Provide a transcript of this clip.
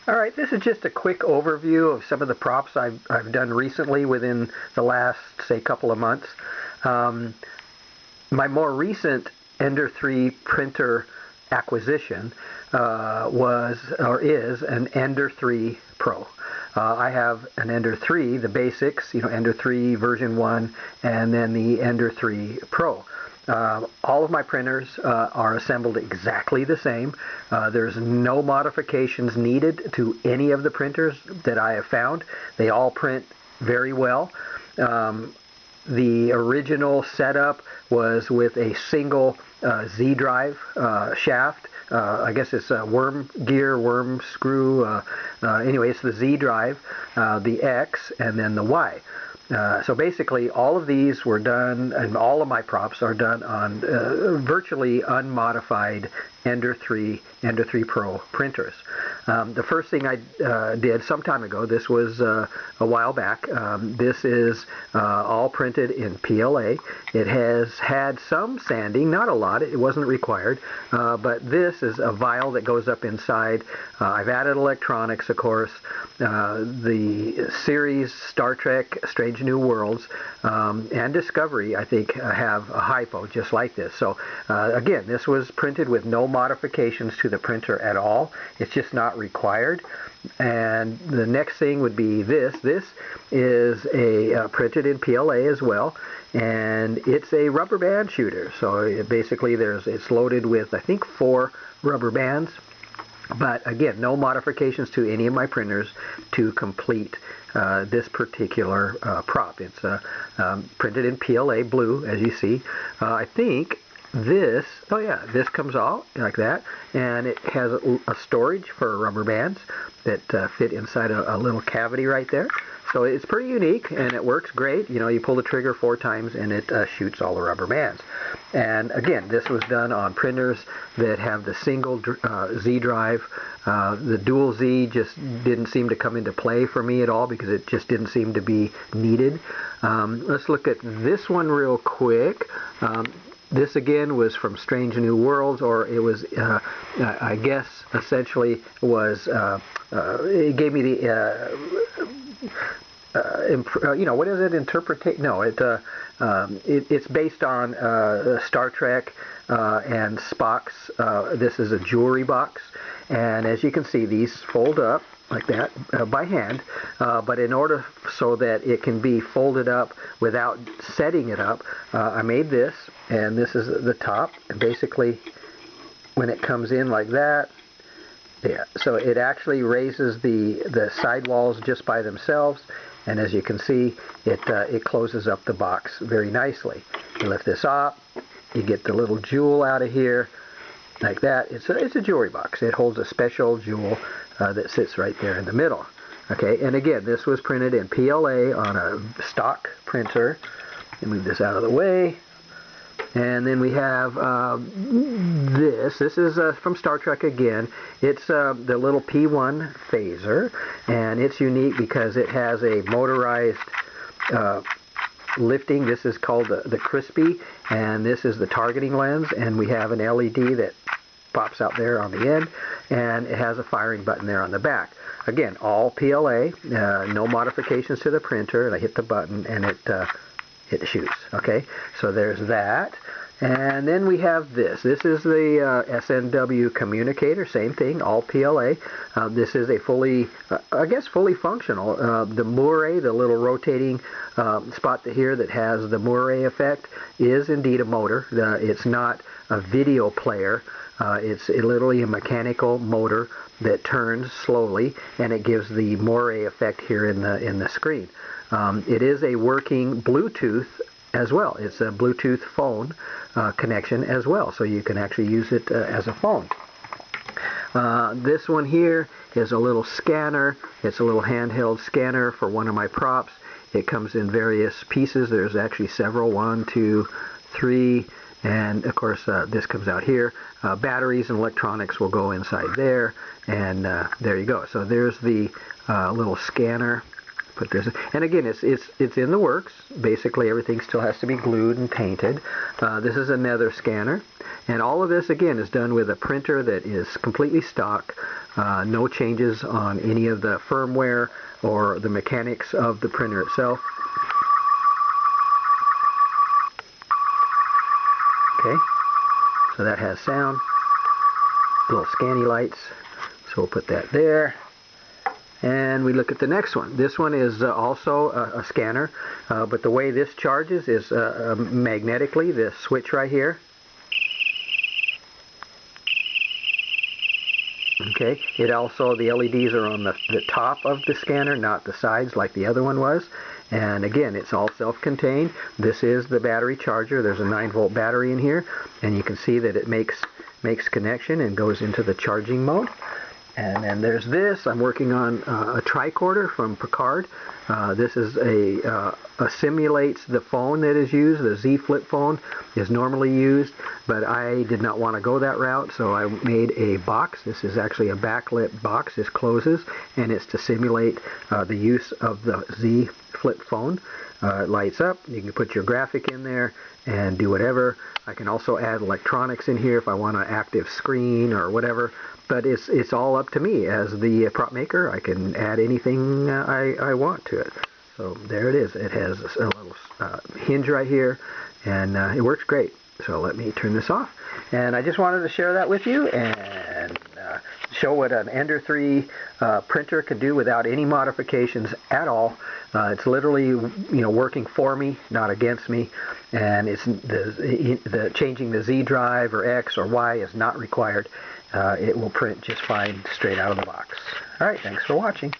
Alright, this is just a quick overview of some of the props I've done recently within the last, say, couple of months. My more recent Ender 3 printer acquisition is an Ender 3 Pro. I have an Ender 3, the basics, Ender 3 version 1, and then the Ender 3 Pro. All of my printers are assembled exactly the same. There's no modifications needed to any of the printers that I have found. They all print very well. The original setup was with a single Z drive shaft. I guess it's a worm gear, worm screw. Anyway, it's the Z drive, the X, and then the Y. So basically, all of these were done, and all of my props are done on virtually unmodified Ender 3 Pro printers. The first thing I did some time ago, this was a while back, this is all printed in PLA. It has had some sanding, not a lot, it wasn't required, but this is a vial that goes up inside. I've added electronics, of course. The series Star Trek Strange New Worlds and Discovery, I think, have a hypo just like this. So again, this was printed with no modifications to the printer at all. It's just not required. And the next thing would be this. This is a printed in PLA as well, and it's a rubber band shooter. So basically, it's loaded with, I think, 4 rubber bands. But again, no modifications to any of my printers to complete this particular prop. It's printed in PLA blue, as you see. I think this comes out like that, and it has a storage for rubber bands that fit inside a little cavity right there. So it's pretty unique, and it works great. You pull the trigger 4 times, and it shoots all the rubber bands. And again, this was done on printers that have the single Z drive. The dual Z just didn't seem to come into play for me at all because it just didn't seem to be needed. Let's look at this one real quick. This again was from Strange New Worlds, or it was, I guess, essentially was, it gave me the, what is it? Interpretate? No, it's based on Star Trek and Spock's. This is a jewelry box, and as you can see, these fold up like that by hand, but in order so that it can be folded up without setting it up, I made this, and this is the top, and basically when it comes in like that, so it actually raises the side walls just by themselves, and as you can see, it closes up the box very nicely. You lift this up, you get the little jewel out of here like that. It's a jewelry box. It holds a special jewel that sits right there in the middle. Okay, and again, this was printed in PLA on a stock printer. Let me move this out of the way. And then we have this. This is from Star Trek again. It's the little P1 phaser, and it's unique because it has a motorized lifting. This is called the Crispy, and this is the targeting lens, and we have an LED that pops out there on the end, and it has a firing button there on the back. Again, all PLA, no modifications to the printer, and I hit the button and it shoots. Okay, so there's that. And then we have this. This is the SNW communicator, same thing, all PLA. This is a fully, I guess fully functional. The moire, the little rotating spot here that has the moire effect, is indeed a motor. It's not a video player. It's literally a mechanical motor that turns slowly, and it gives the moire effect here in the screen. It is a working Bluetooth as well. It's a Bluetooth phone connection as well, so you can actually use it as a phone. This one here is a little scanner. It's a little handheld scanner for one of my props. It comes in various pieces. There's actually several, 1, 2, 3, and of course this comes out here. Batteries and electronics will go inside there, and there you go. So there's the little scanner put this. And again, it's in the works. Basically, everything still has to be glued and painted. This is another scanner, and all of this again is done with a printer that is completely stock. No changes on any of the firmware or the mechanics of the printer itself. Okay, so that has sound. Little scanny lights. So we'll put that there. And we look at the next one. This one is also a scanner, but the way this charges is magnetically, this switch right here. Okay, it also, the LEDs are on the top of the scanner, not the sides like the other one was. And again, it's all self-contained. This is the battery charger. There's a 9-volt battery in here, and you can see that it makes connection and goes into the charging mode. And then there's this. I'm working on a tricorder from Picard. This is simulates the phone that is used. The Z flip phone is normally used, but I did not want to go that route, so I made a box. This is actually a backlit box. This closes, and it's to simulate the use of the Z flip phone. It lights up. You can put your graphic in there and do whatever. I can also add electronics in here if I want an active screen or whatever. But it's all up to me as the prop maker. I can add anything I want to it. So there it is. It has a little hinge right here, and it works great. So let me turn this off. And I just wanted to share that with you and show what an Ender 3 printer can do without any modifications at all. It's literally, working for me, not against me. And it's the changing the Z drive or X or Y is not required. It will print just fine straight out of the box. All right, thanks for watching.